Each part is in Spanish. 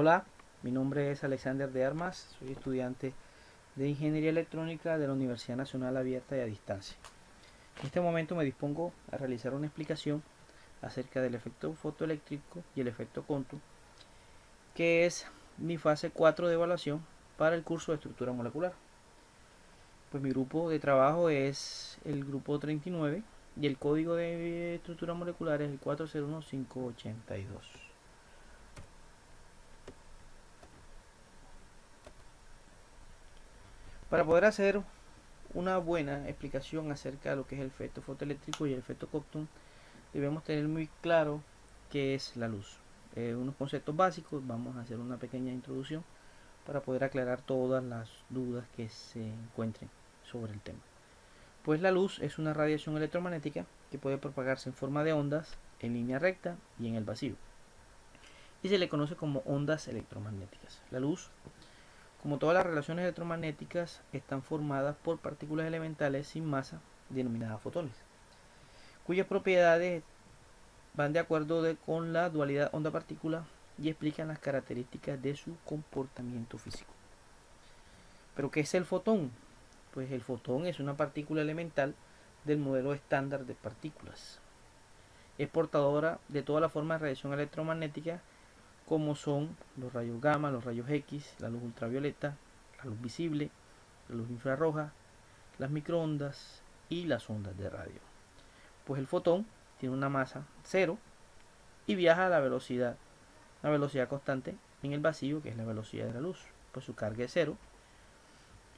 Hola, mi nombre es Alexander de Armas, soy estudiante de Ingeniería Electrónica de la Universidad Nacional Abierta y a Distancia. En este momento me dispongo a realizar una explicación acerca del efecto fotoeléctrico y el efecto Compton, que es mi fase 4 de evaluación para el curso de estructura molecular. Pues mi grupo de trabajo es el grupo 39 y el código de estructura molecular es el 401582. Para poder hacer una buena explicación acerca de lo que es el efecto fotoeléctrico y el efecto Compton, debemos tener muy claro qué es la luz. Unos conceptos básicos, vamos a hacer una pequeña introducción para poder aclarar todas las dudas que se encuentren sobre el tema. Pues la luz es una radiación electromagnética que puede propagarse en forma de ondas en línea recta y en el vacío, y se le conoce como ondas electromagnéticas. La luz, como todas las relaciones electromagnéticas, están formadas por partículas elementales sin masa denominadas fotones, cuyas propiedades van de acuerdo con la dualidad onda-partícula y explican las características de su comportamiento físico. ¿Pero qué es el fotón? Pues el fotón es una partícula elemental del modelo estándar de partículas. Es portadora de toda la forma de radiación electromagnética, como son los rayos gamma, los rayos X, la luz ultravioleta, la luz visible, la luz infrarroja, las microondas y las ondas de radio. Pues el fotón tiene una masa cero y viaja a la velocidad constante en el vacío, que es la velocidad de la luz. Pues su carga es cero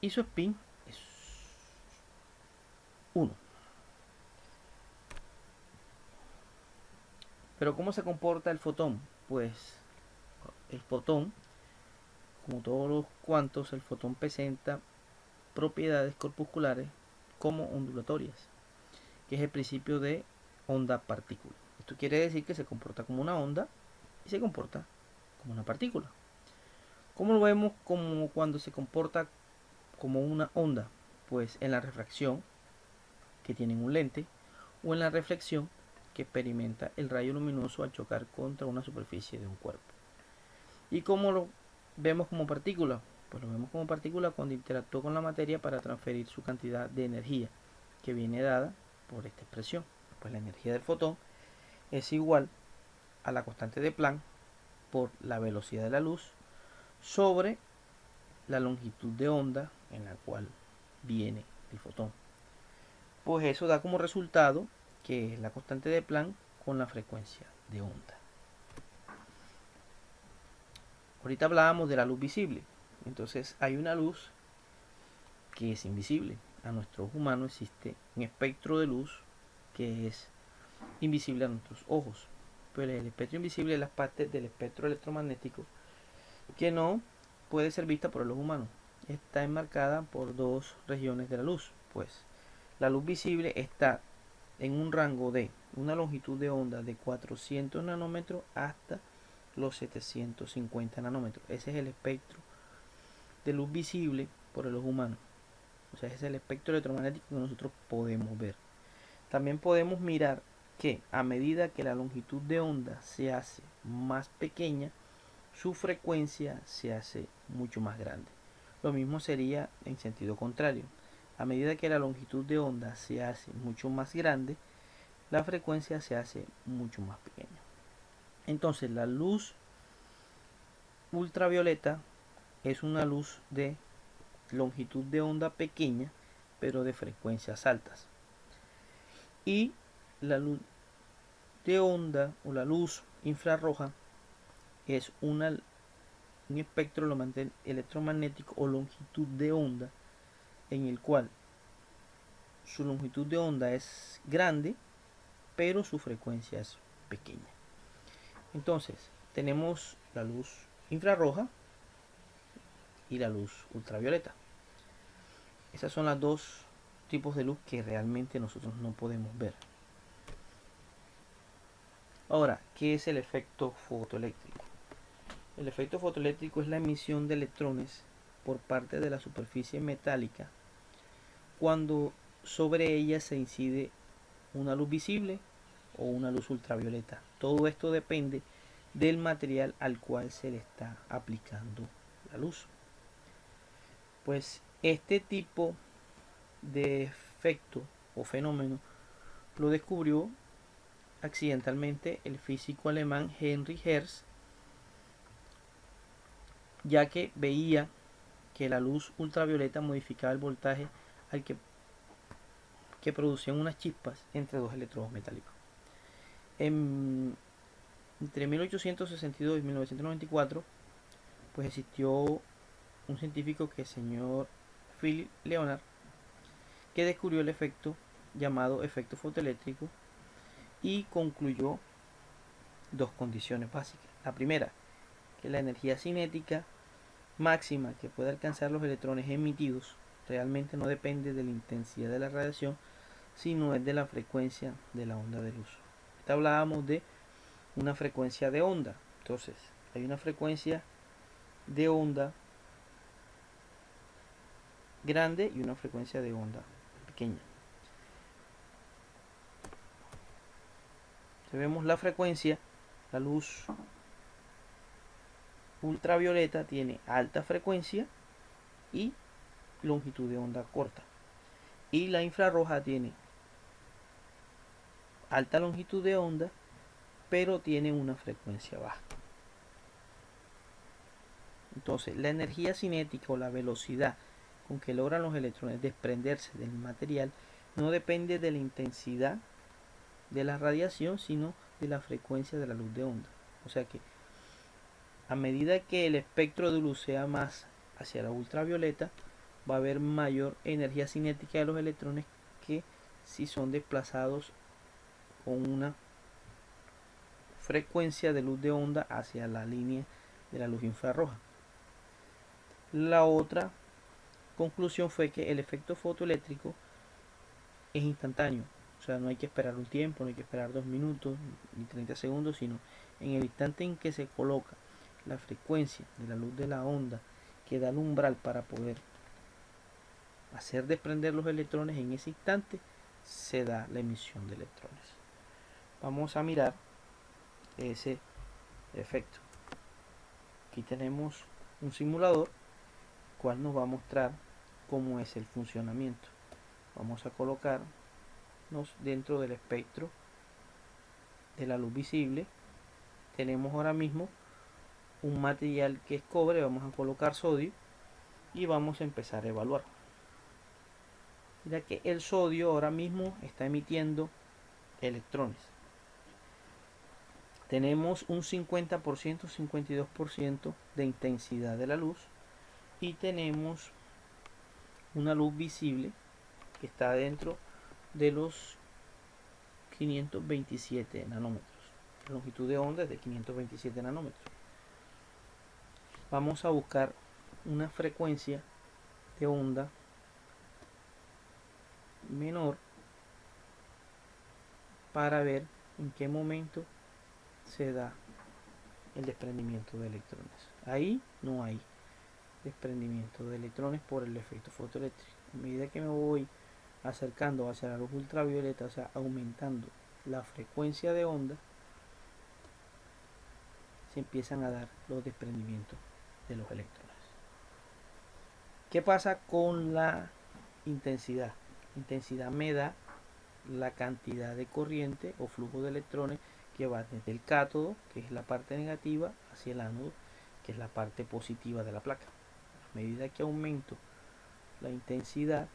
y su spin es 1. Pero ¿cómo se comporta el fotón? Pues el fotón, como todos los cuantos, el fotón presenta propiedades corpusculares como ondulatorias, que es el principio de onda-partícula. Esto quiere decir que se comporta como una onda y se comporta como una partícula. ¿Cómo lo vemos como cuando se comporta como una onda? Pues en la refracción, que tiene un lente, o en la reflexión, que experimenta el rayo luminoso al chocar contra una superficie de un cuerpo. ¿Y cómo lo vemos como partícula? Pues lo vemos como partícula cuando interactúa con la materia para transferir su cantidad de energía, que viene dada por esta expresión. Pues la energía del fotón es igual a la constante de Planck por la velocidad de la luz sobre la longitud de onda en la cual viene el fotón. Pues eso da como resultado que es la constante de Planck con la frecuencia de onda. Ahorita hablábamos de la luz visible. Entonces hay una luz que es invisible. A nuestro ojo humano existe un espectro de luz que es invisible a nuestros ojos. Pero el espectro invisible es la parte del espectro electromagnético que no puede ser vista por el ojo humano. Está enmarcada por dos regiones de la luz. Pues la luz visible está en un rango de una longitud de onda de 400 nanómetros hasta los 750 nanómetros. Ese es el espectro de luz visible por el ojo humano. O sea, ese es el espectro electromagnético que nosotros podemos ver. También podemos mirar que a medida que la longitud de onda se hace más pequeña, su frecuencia se hace mucho más grande. Lo mismo sería en sentido contrario. A medida que la longitud de onda se hace mucho más grande, la frecuencia se hace mucho más pequeña. Entonces la luz ultravioleta es una luz de longitud de onda pequeña, pero de frecuencias altas. Y la luz de onda o la luz infrarroja es un espectro electromagnético o longitud de onda en el cual su longitud de onda es grande, pero su frecuencia es pequeña. Entonces, tenemos la luz infrarroja y la luz ultravioleta. Esas son las dos tipos de luz que realmente nosotros no podemos ver. Ahora, ¿qué es el efecto fotoeléctrico? El efecto fotoeléctrico es la emisión de electrones por parte de la superficie metálica cuando sobre ella se incide una luz visible o una luz ultravioleta. Todo esto depende del material al cual se le está aplicando la luz. Pues este tipo de efecto o fenómeno lo descubrió accidentalmente el físico alemán Henry Hertz, ya que veía que la luz ultravioleta modificaba el voltaje al que producían unas chispas entre dos electrodos metálicos. Entre 1862 y 1994, pues existió un científico que es el señor Philip Leonard, que descubrió el efecto llamado efecto fotoeléctrico y concluyó dos condiciones básicas. La primera, que la energía cinética máxima que puede alcanzar los electrones emitidos realmente no depende de la intensidad de la radiación, sino es de la frecuencia de la onda de luz. Esta hablábamos de una frecuencia de onda. Entonces, hay una frecuencia de onda grande y una frecuencia de onda pequeña. Si vemos la frecuencia, la luz ultravioleta tiene alta frecuencia y longitud de onda corta. Y la infrarroja tiene alta longitud de onda, pero tiene una frecuencia baja. Entonces, la energía cinética o la velocidad con que logran los electrones desprenderse del material no depende de la intensidad de la radiación, sino de la frecuencia de la luz de onda. O sea que a medida que el espectro de luz sea más hacia la ultravioleta, va a haber mayor energía cinética de los electrones que si son desplazados con una frecuencia de luz de onda hacia la línea de la luz infrarroja. La otra conclusión fue que el efecto fotoeléctrico es instantáneo. O sea, no hay que esperar un tiempo, no hay que esperar 2 minutos ni 30 segundos, sino en el instante en que se coloca la frecuencia de la luz de la onda que da el umbral para poder hacer desprender los electrones, en ese instante se da la emisión de electrones. Vamos a mirar ese efecto. Aquí tenemos un simulador cual nos va a mostrar cómo es el funcionamiento. Vamos a colocarnos dentro del espectro de la luz visible. Tenemos ahora mismo un material que es cobre, vamos a colocar sodio y vamos a empezar a evaluar. Mira que el sodio ahora mismo está emitiendo electrones. Tenemos un 50%, 52% de intensidad de la luz y tenemos una luz visible que está dentro de los 527 nanómetros. La longitud de onda es de 527 nanómetros. Vamos a buscar una frecuencia de onda menor para ver en qué momento se da el desprendimiento de electrones. Ahí no hay desprendimiento de electrones por el efecto fotoeléctrico. A medida que me voy acercando hacia la luz ultravioleta, o sea, aumentando la frecuencia de onda, se empiezan a dar los desprendimientos de los electrones. ¿Qué pasa con la intensidad? La intensidad me da la cantidad de corriente o flujo de electrones que va desde el cátodo, que es la parte negativa, hacia el ánodo, que es la parte positiva de la placa. A medida que aumento la intensidad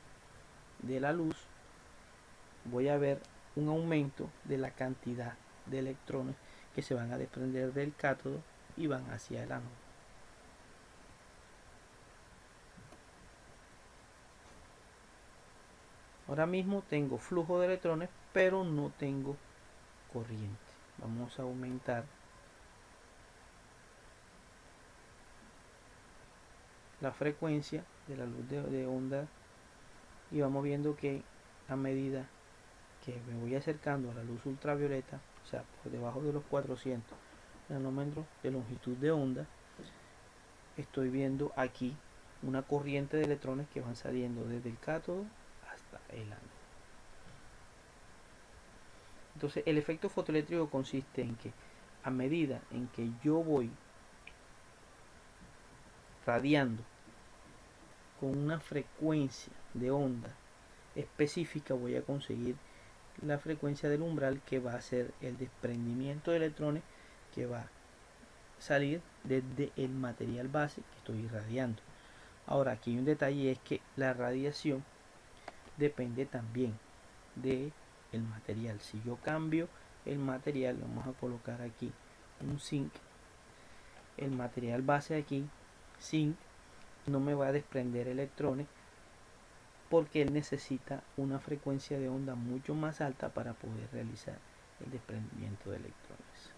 de la luz, voy a ver un aumento de la cantidad de electrones que se van a desprender del cátodo y van hacia el ánodo. Ahora mismo tengo flujo de electrones, pero no tengo corriente. Vamos a aumentar la frecuencia de la luz de onda y vamos viendo que a medida que me voy acercando a la luz ultravioleta, o sea, por debajo de los 400 nanómetros de longitud de onda, estoy viendo aquí una corriente de electrones que van saliendo desde el cátodo hasta el ánodo. Entonces, el efecto fotoeléctrico consiste en que a medida en que yo voy radiando con una frecuencia de onda específica, voy a conseguir la frecuencia del umbral que va a ser el desprendimiento de electrones que va a salir desde el material base que estoy irradiando. Ahora, aquí hay un detalle, es que la radiación depende también de el material. Si yo cambio el material, vamos a colocar aquí un zinc, el material base aquí, zinc, no me va a desprender electrones porque él necesita una frecuencia de onda mucho más alta para poder realizar el desprendimiento de electrones.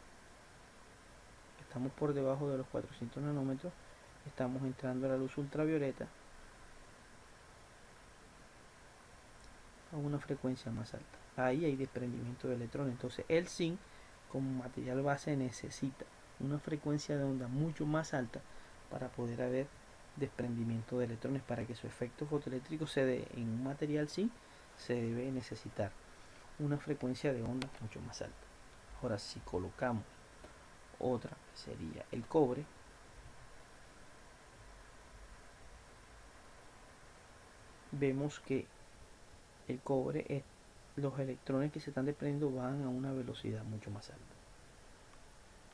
Estamos por debajo de los 400 nanómetros, estamos entrando a la luz ultravioleta a una frecuencia más alta. Ahí hay desprendimiento de electrones. Entonces el zinc como material base necesita una frecuencia de onda mucho más alta para poder haber desprendimiento de electrones. Para que su efecto fotoeléctrico se dé en un material zinc, se debe necesitar una frecuencia de onda mucho más alta. Ahora, si colocamos otra, que sería el cobre, vemos que el cobre, los electrones que se están desprendiendo van a una velocidad mucho más alta.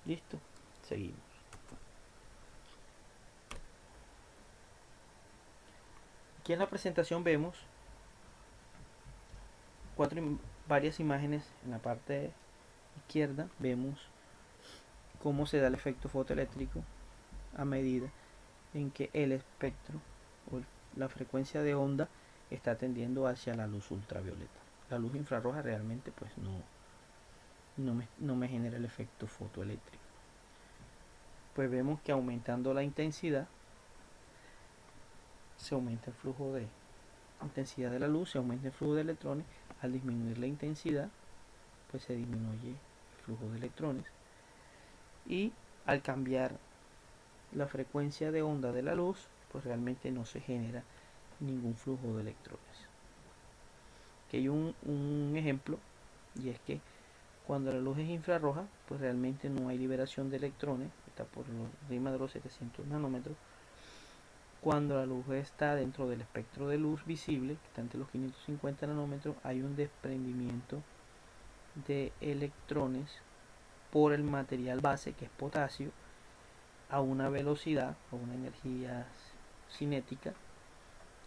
Listo, seguimos. Aquí en la presentación vemos varias imágenes. En la parte izquierda vemos cómo se da el efecto fotoeléctrico a medida en que el espectro o la frecuencia de onda está tendiendo hacia la luz ultravioleta. La luz infrarroja realmente pues no me genera el efecto fotoeléctrico. Pues vemos que aumentando la intensidad se aumenta el flujo de intensidad de la luz, se aumenta el flujo de electrones. Al disminuir la intensidad pues se disminuye el flujo de electrones, y al cambiar la frecuencia de onda de la luz pues realmente no se genera ningún flujo de electrones. Aquí hay un ejemplo, y es que cuando la luz es infrarroja pues realmente no hay liberación de electrones, está por encima de los 700 nanómetros. Cuando la luz está dentro del espectro de luz visible, que está entre los 550 nanómetros, hay un desprendimiento de electrones por el material base, que es potasio, a una velocidad, a una energía cinética,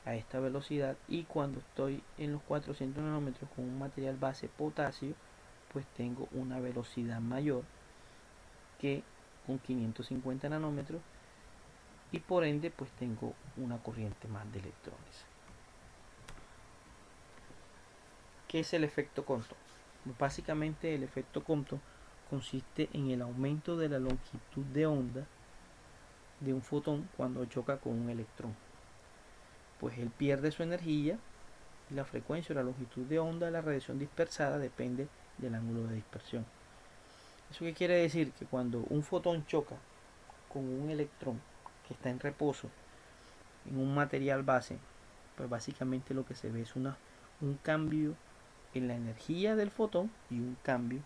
a esta velocidad. Y cuando estoy en los 400 nanómetros con un material base potasio, pues tengo una velocidad mayor que con 550 nanómetros, y por ende pues tengo una corriente más de electrones. ¿Qué es el efecto Compton? Básicamente el efecto Compton consiste en el aumento de la longitud de onda de un fotón cuando choca con un electrón. Pues él pierde su energía, y la frecuencia o la longitud de onda de la radiación dispersada depende del ángulo de dispersión. ¿Eso qué quiere decir? Que cuando un fotón choca con un electrón que está en reposo en un material base, pues básicamente lo que se ve es un cambio en la energía del fotón y un cambio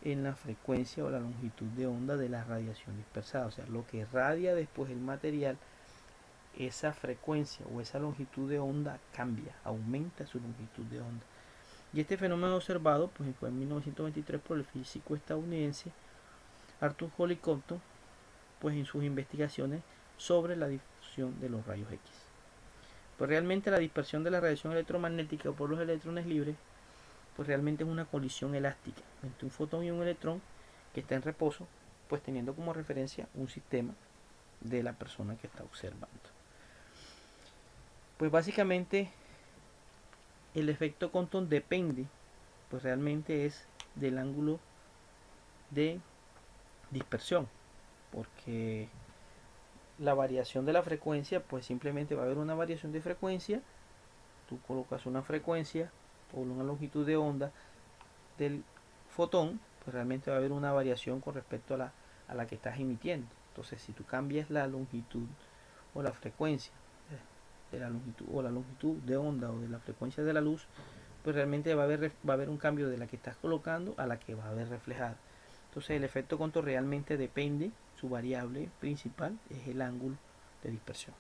en la frecuencia o la longitud de onda de la radiación dispersada. O sea, lo que radia después el material, esa frecuencia o esa longitud de onda cambia, aumenta su longitud de onda. Y este fenómeno observado pues fue en 1923 por el físico estadounidense Arthur Holly Compton, pues en sus investigaciones sobre la difusión de los rayos X. Pues realmente la dispersión de la radiación electromagnética por los electrones libres pues realmente es una colisión elástica entre un fotón y un electrón que está en reposo, pues teniendo como referencia un sistema de la persona que está observando. Pues básicamente el efecto Compton depende, pues realmente es del ángulo de dispersión, porque la variación de la frecuencia, pues simplemente va a haber una variación de frecuencia. Tú colocas una frecuencia o una longitud de onda del fotón, pues realmente va a haber una variación con respecto a la que estás emitiendo. Entonces, si tú cambias la longitud o la frecuencia de la longitud de onda o de la frecuencia de la luz, pues realmente va a haber un cambio de la que estás colocando a la que va a haber reflejada. Entonces el efecto Compton realmente depende, su variable principal es el ángulo de dispersión.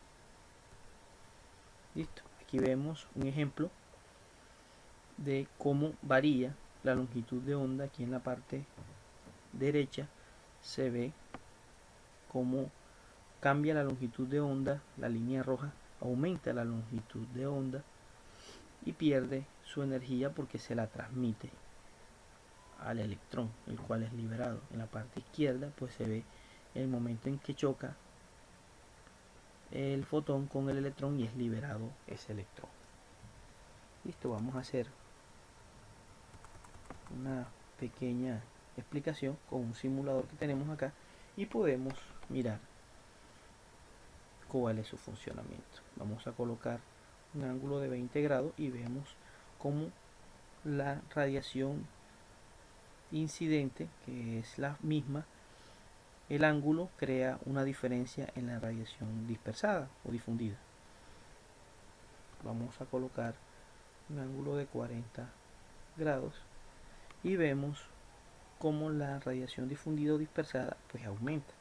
Listo, aquí vemos un ejemplo de cómo varía la longitud de onda. Aquí en la parte derecha se ve cómo cambia la longitud de onda, la línea roja aumenta la longitud de onda y pierde su energía porque se la transmite al electrón, el cual es liberado. En la parte izquierda pues se ve el momento en que choca el fotón con el electrón y es liberado ese electrón. Listo, vamos a hacer una pequeña explicación con un simulador que tenemos acá y podemos mirar cuál es su funcionamiento. Vamos a colocar un ángulo de 20 grados y vemos cómo la radiación incidente, que es la misma, el ángulo crea una diferencia en la radiación dispersada o difundida. Vamos a colocar un ángulo de 40 grados y vemos cómo la radiación difundida o dispersada pues aumenta.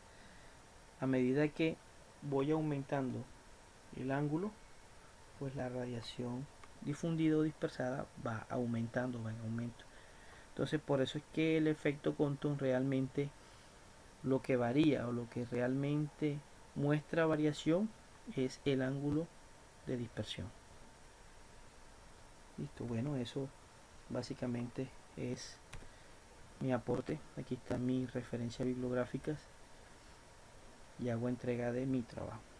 A medida que voy aumentando el ángulo, pues la radiación difundida o dispersada va aumentando, va en aumento. Entonces por eso es que el efecto Compton realmente lo que varía o lo que realmente muestra variación es el ángulo de dispersión. Listo, bueno, eso básicamente es mi aporte. Aquí están mis referencias bibliográficas y hago entrega de mi trabajo.